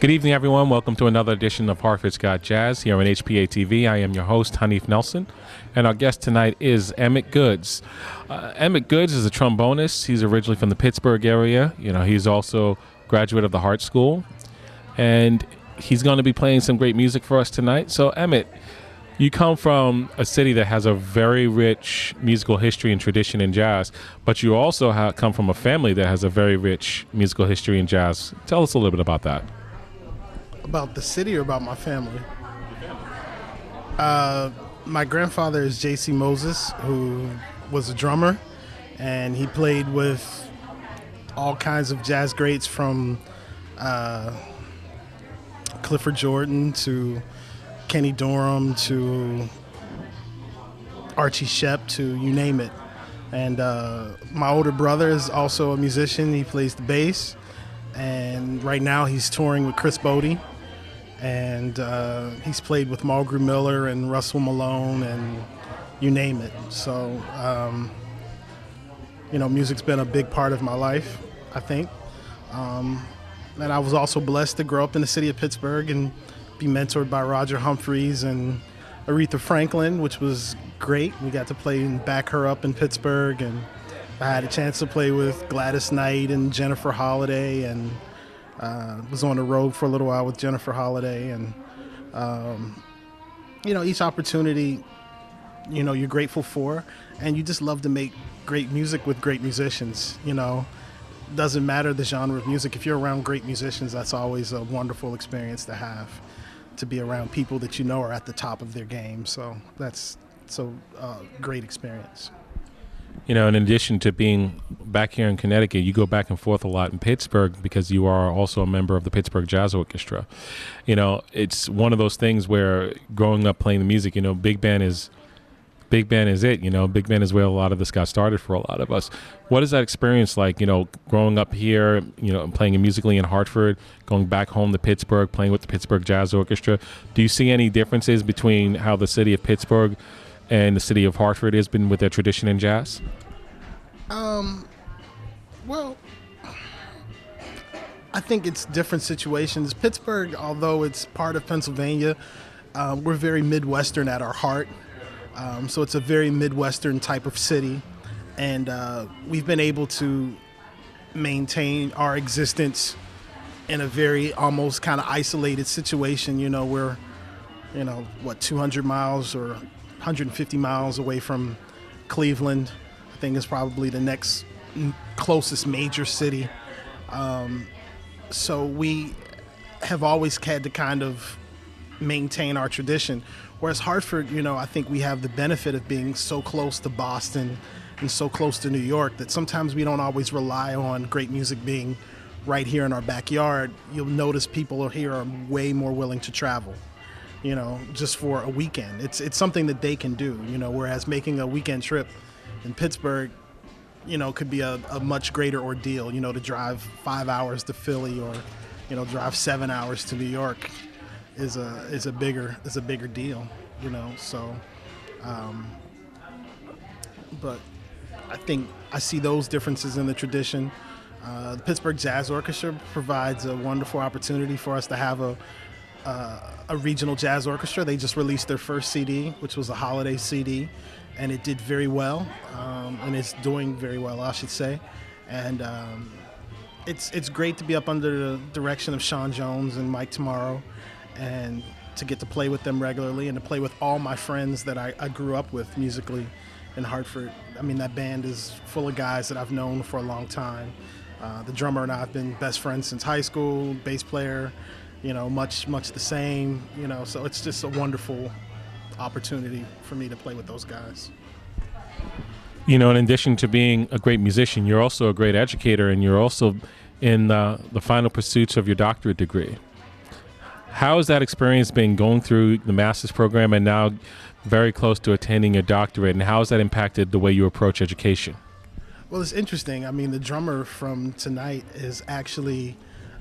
Good evening, everyone. Welcome to another edition of Hartford's Got Jazz here on HPA-TV. I am your host, Hanif Nelson, and our guest tonight is Emmett Goods. Emmett Goods is a trombonist. He's originally from the Pittsburgh area. He's also a graduate of the Hart School, and he's going to be playing some great music for us tonight. So, Emmett, you come from a city that has a very rich musical history and tradition in jazz, but you also come from a family that has a very rich musical history in jazz. Tell us a little bit about that. About the city or about my family? My grandfather is J.C. Moses, who was a drummer, and he played with all kinds of jazz greats from Clifford Jordan to Kenny Dorham to Archie Shepp to you name it. And my older brother is also a musician. He plays the bass, and right now he's touring with Chris Bodie. And he's played with Mulgrew Miller and Russell Malone and you name it. So, music's been a big part of my life, I think. And I was also blessed to grow up in the city of Pittsburgh and be mentored by Roger Humphreys and Aretha Franklin, which was great. We got to play and back her up in Pittsburgh. And I had a chance to play with Gladys Knight and Jennifer Holliday, and was on the road for a little while with Jennifer Holliday, and each opportunity, you're grateful for, and you just love to make great music with great musicians. Doesn't matter the genre of music. If you're around great musicians, that's always a wonderful experience to have, to be around people that are at the top of their game. So that's great experience. In addition to being back here in Connecticut, you go back and forth a lot in Pittsburgh because you are also a member of the Pittsburgh Jazz Orchestra. It's one of those things where growing up playing the music, big band is it. Big band is where a lot of this got started for a lot of us. What is that experience like, growing up here, playing musically in Hartford, going back home to Pittsburgh, playing with the Pittsburgh Jazz Orchestra? Do you see any differences between how the city of Pittsburgh and the city of Hartford has been with their tradition in jazz? Well, I think it's different situations. Pittsburgh, although it's part of Pennsylvania, we're very Midwestern at our heart. So it's a very Midwestern type of city. And we've been able to maintain our existence in a very almost kind of isolated situation. We're, 200 miles or 150 miles away from Cleveland. I think it's probably the next closest major city. So we have always had to kind of maintain our tradition. Whereas Hartford, I think we have the benefit of being so close to Boston and so close to New York that sometimes we don't always rely on great music being right here in our backyard. You'll notice people here are way more willing to travel, just for a weekend. It's something that they can do, whereas making a weekend trip in Pittsburgh, could be a much greater ordeal, to drive 5 hours to Philly or, drive 7 hours to New York is a bigger deal, so, but I think I see those differences in the tradition. The Pittsburgh Jazz Orchestra provides a wonderful opportunity for us to have a regional jazz orchestra. They just released their first CD, which was a holiday CD, and it did very well, and it's doing very well, I should say. And it's great to be up under the direction of Sean Jones and Mike Tomorrow, and to get to play with them regularly and to play with all my friends that I grew up with musically in Hartford. I mean, that band is full of guys that I've known for a long time. The drummer and I have been best friends since high school, bass player, much the same, so it's just a wonderful opportunity for me to play with those guys. In addition to being a great musician, you're also a great educator, and you're also in the final pursuits of your doctorate degree. How has that experience been, going through the master's program and now very close to attending your doctorate, and how has that impacted the way you approach education? Well, it's interesting. I mean, the drummer from tonight is actually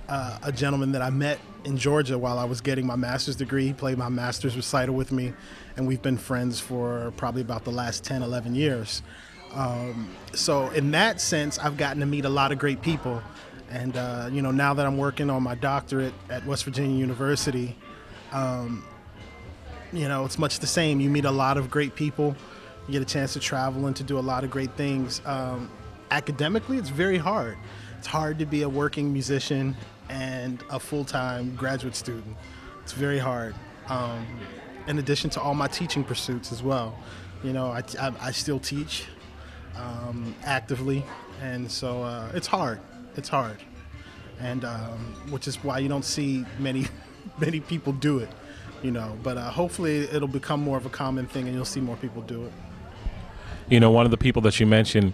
a gentleman that I met in Georgia while I was getting my master's degree. He played my master's recital with me, and we've been friends for probably about the last 10, 11 years. So in that sense, I've gotten to meet a lot of great people. And now that I'm working on my doctorate at West Virginia University, it's much the same. You meet a lot of great people. You get a chance to travel and to do a lot of great things. Academically, it's very hard. It's hard to be a working musician and a full-time graduate student. It's very hard. In addition to all my teaching pursuits as well. I still teach actively, and so it's hard. It's hard, and which is why you don't see many people do it. But hopefully it'll become more of a common thing, and you'll see more people do it. One of the people that you mentioned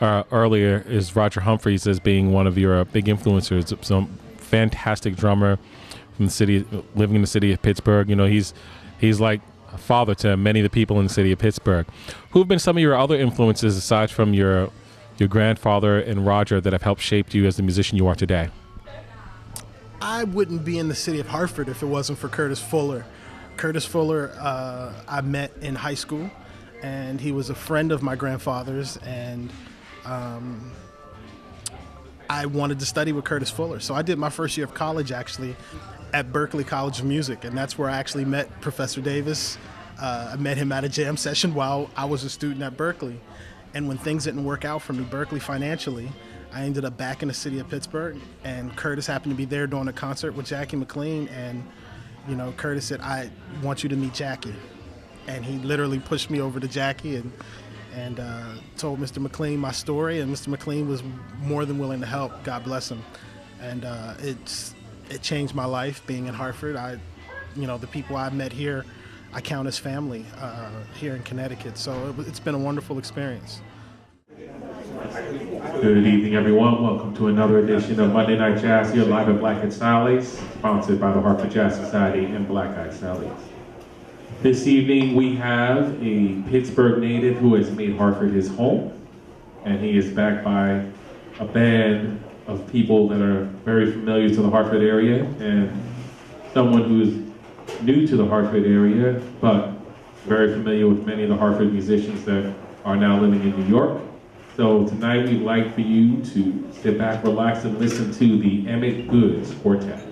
earlier is Roger Humphreys as being one of your big influencers. Some fantastic drummer from the city, living in the city of Pittsburgh. He's like a father to many of the people in the city of Pittsburgh. Who have been some of your other influences aside from your grandfather and Roger that have helped shape you as the musician you are today? I wouldn't be in the city of Hartford if it wasn't for Curtis Fuller. Curtis Fuller, I met in high school, and he was a friend of my grandfather's, and I wanted to study with Curtis Fuller. So I did my first year of college actually at Berklee College of Music, and that's where I actually met Professor Davis. I met him at a jam session while I was a student at Berklee. And when things didn't work out for me, Berklee financially, I ended up back in the city of Pittsburgh, and Curtis happened to be there doing a concert with Jackie McLean, and Curtis said, "I want you to meet Jackie." And he literally pushed me over to Jackie and told Mr. McLean my story, and Mr. McLean was more than willing to help, God bless him. And it changed my life being in Hartford. The people I've met here, I count as family here in Connecticut. So it's been a wonderful experience. Good evening, everyone. Welcome to another edition of Monday Night Jazz here live at Black Eyed Sally's, sponsored by the Hartford Jazz Society and Black Eyed Sally's. This evening we have a Pittsburgh native who has made Hartford his home, and he is backed by a band of people that are very familiar to the Hartford area, and someone who's new to the Hartford area, but very familiar with many of the Hartford musicians that are now living in New York. So tonight we'd like for you to sit back, relax, and listen to the Emmett Goods Quartet.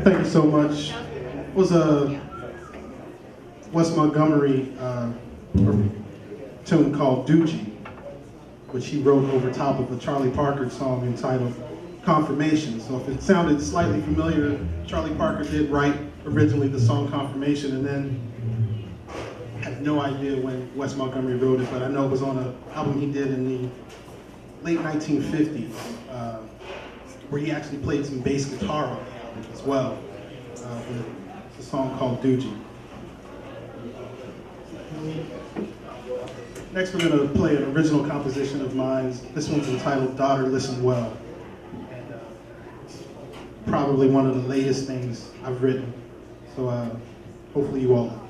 Thank you so much. It was a Wes Montgomery tune called Doogie, which he wrote over top of a Charlie Parker song entitled Confirmation. So if it sounded slightly familiar, Charlie Parker did write originally the song Confirmation, and then I have no idea when Wes Montgomery wrote it, but I know it was on an album he did in the late 1950s, where he actually played some bass guitar on the album as well. It's a song called Doogie. Next we're going to play an original composition of mine. This one's entitled Daughter Listen Well. And it's probably one of the latest things I've written. So hopefully you all like it.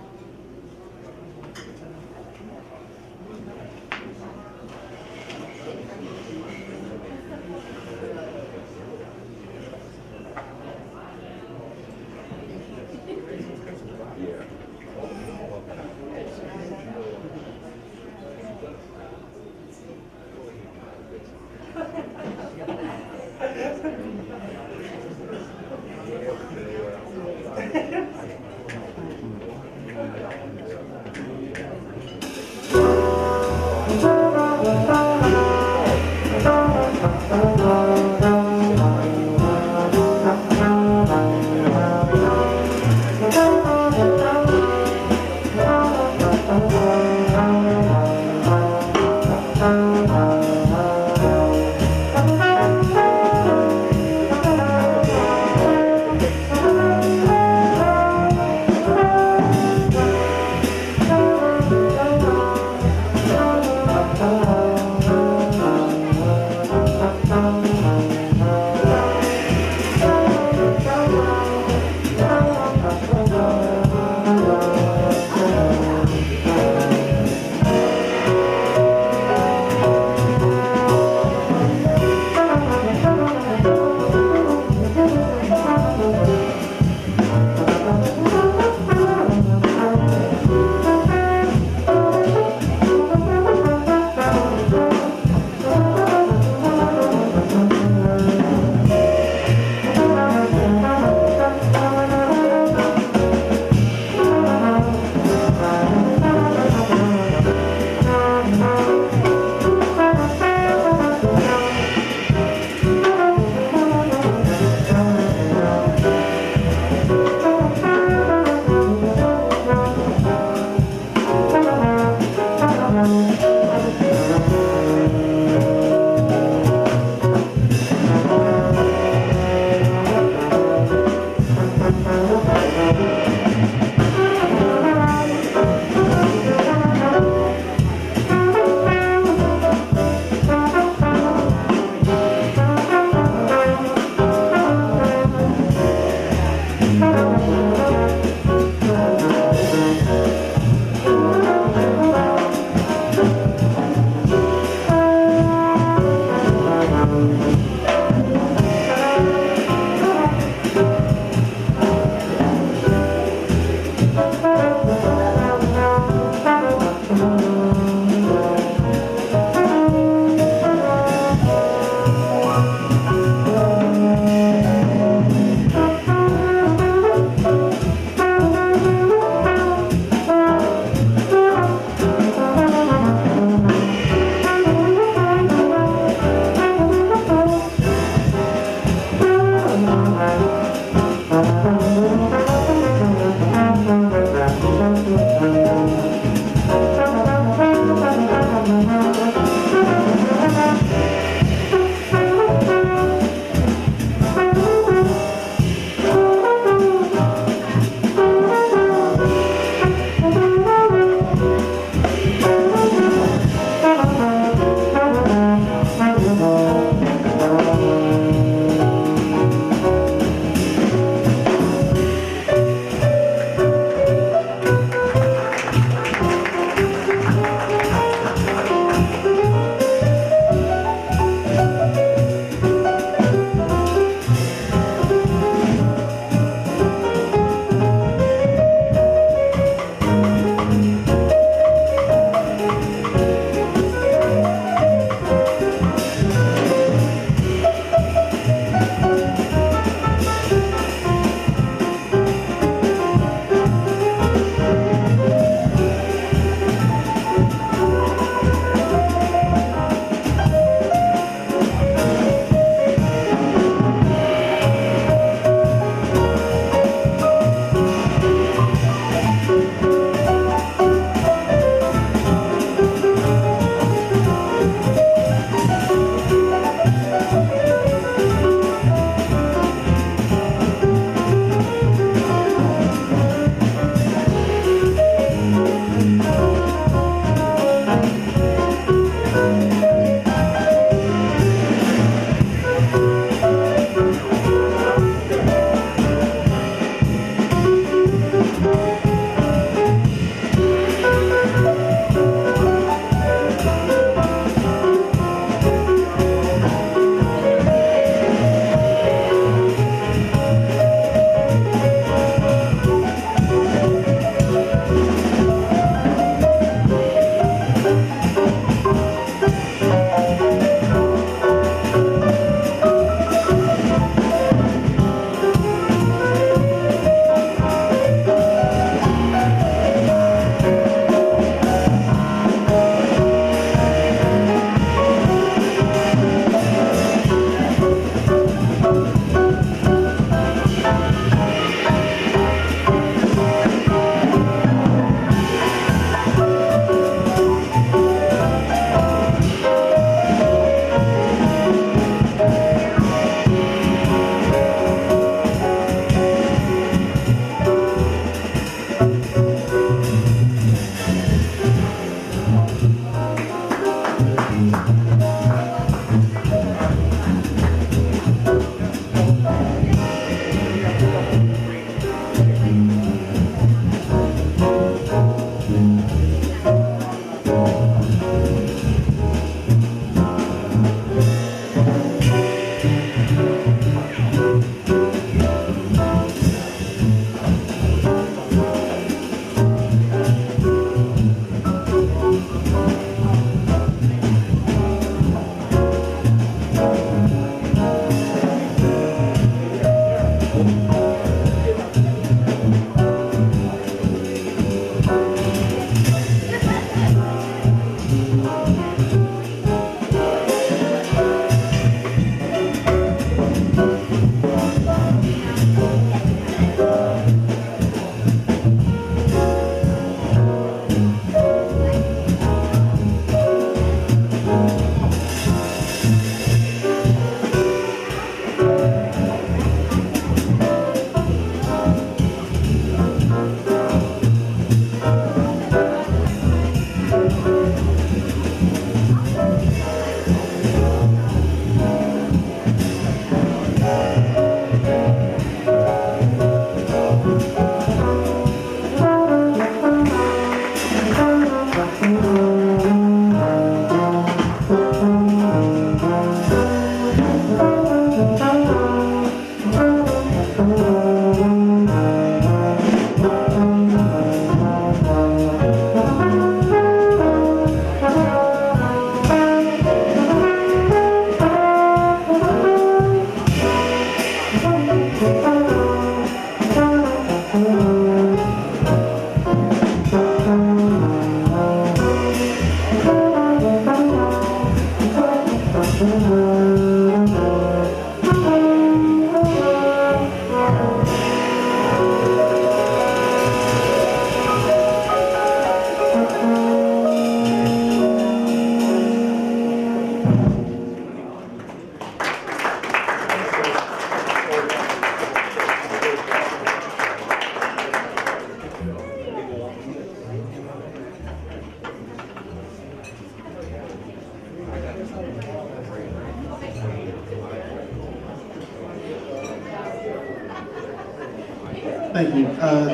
Thank you.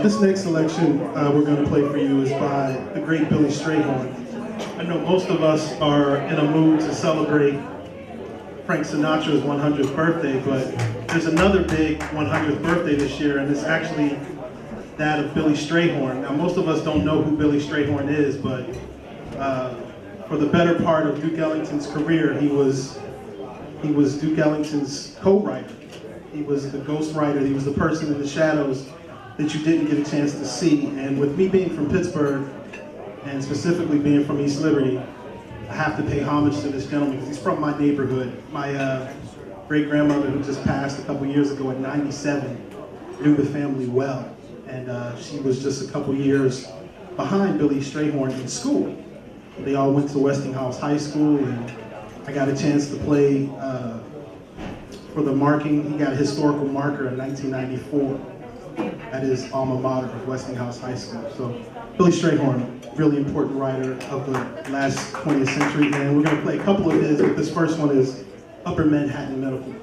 This next selection we're going to play for you is by the great Billy Strayhorn. I know most of us are in a mood to celebrate Frank Sinatra's 100th birthday, but there's another big 100th birthday this year, and it's actually that of Billy Strayhorn. Now, most of us don't know who Billy Strayhorn is, but for the better part of Duke Ellington's career, he was Duke Ellington's co-writer. He was the ghostwriter. He was the person in the shadows that you didn't get a chance to see. And with me being from Pittsburgh, and specifically being from East Liberty, I have to pay homage to this gentleman because he's from my neighborhood. My great-grandmother, who just passed a couple years ago at 97, knew the family well. And she was just a couple years behind Billy Strayhorn in school. They all went to Westinghouse High School, and I got a chance to play for the marking. He got a historical marker in 1994 at his alma mater of Westinghouse High School. So Billy Strayhorn, really important writer of the last 20th century, and we're going to play a couple of his, but this first one is Upper Manhattan Medical.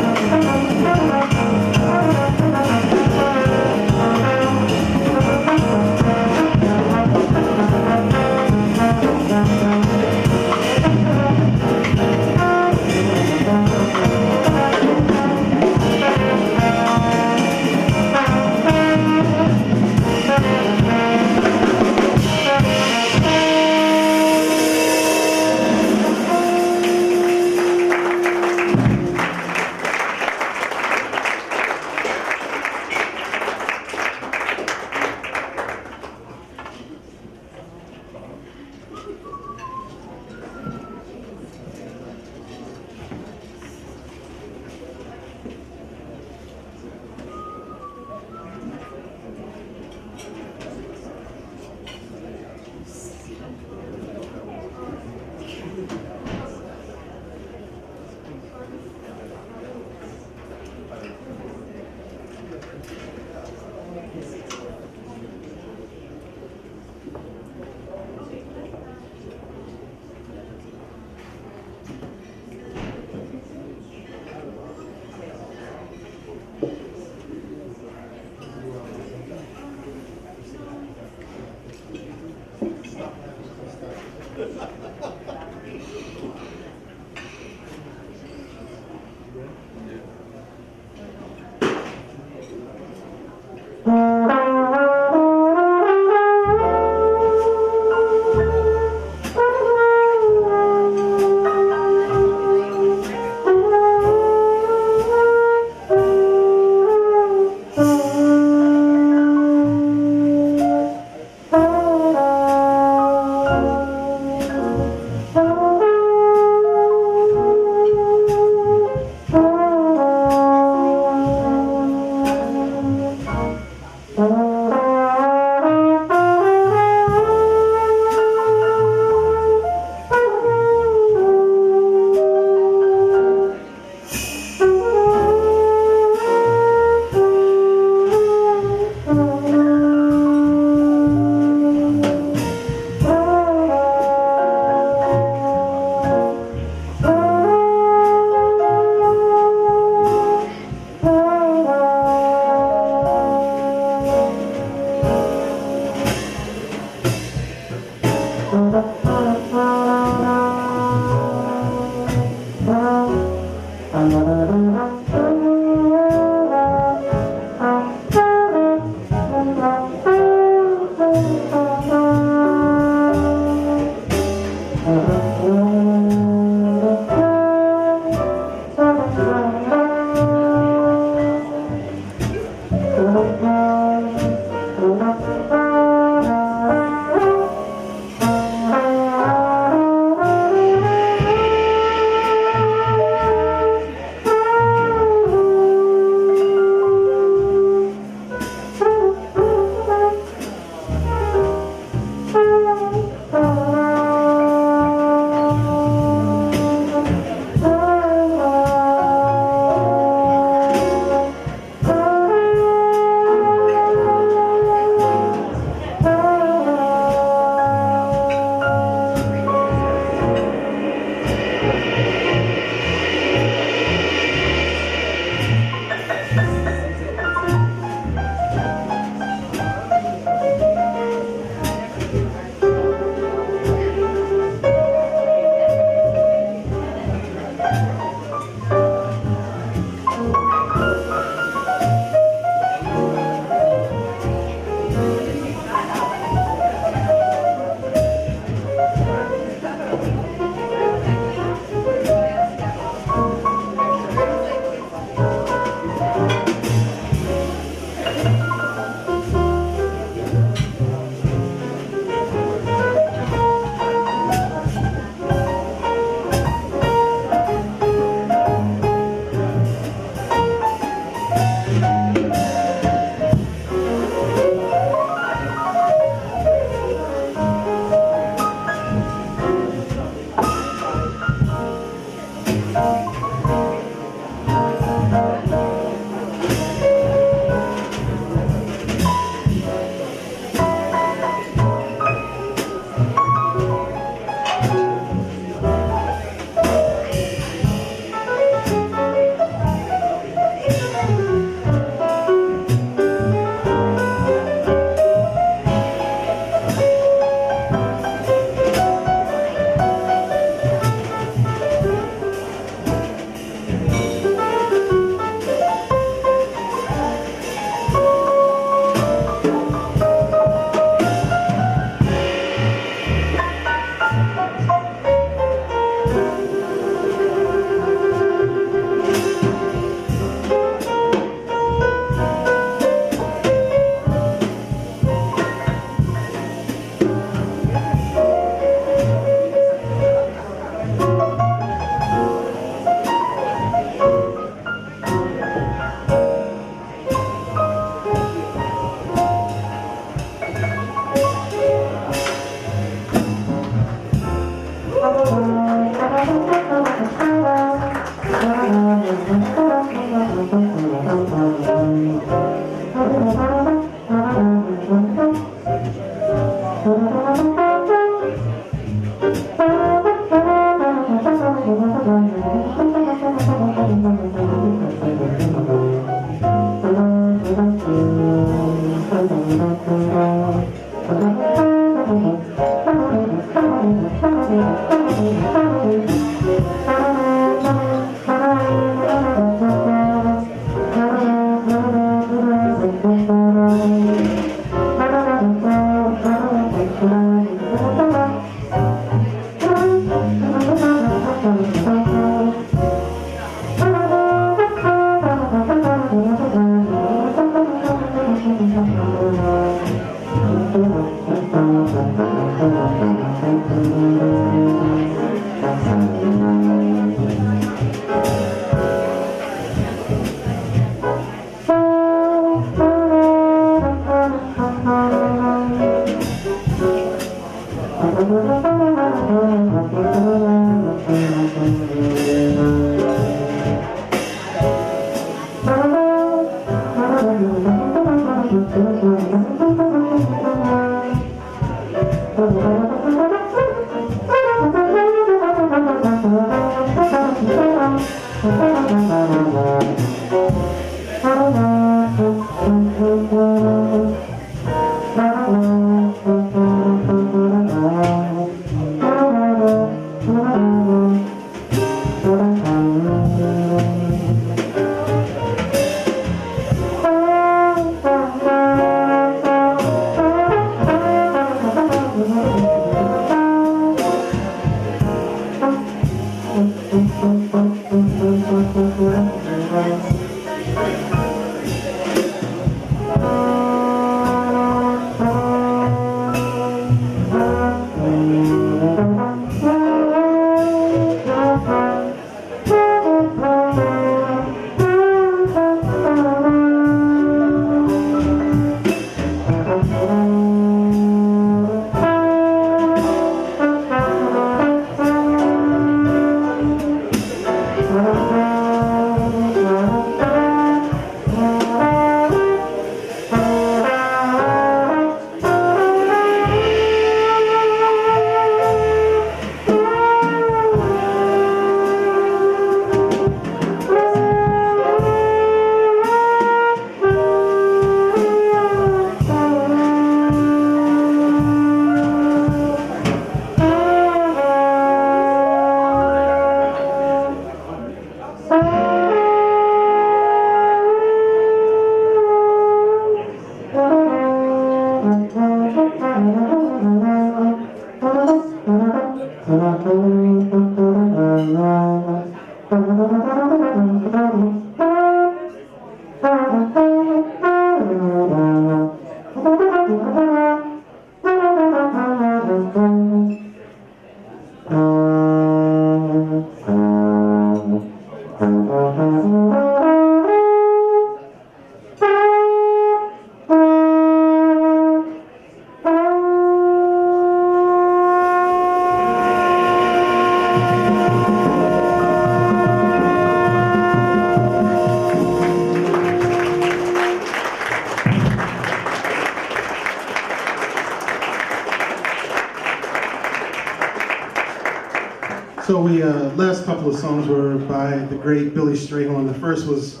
So last couple of songs were by the great Billy Strayhorn. The first was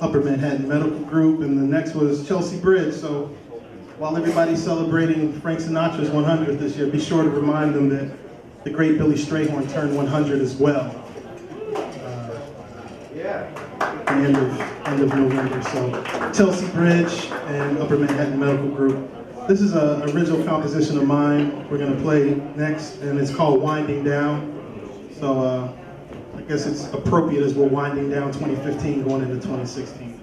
Upper Manhattan Medical Group, and the next was Chelsea Bridge. So while everybody's celebrating Frank Sinatra's 100th this year, be sure to remind them that the great Billy Strayhorn turned 100 as well. At the end of November. So Chelsea Bridge and Upper Manhattan Medical Group. This is an original composition of mine we're going to play next, and it's called Winding Down. So I guess it's appropriate as we're winding down 2015 going into 2016.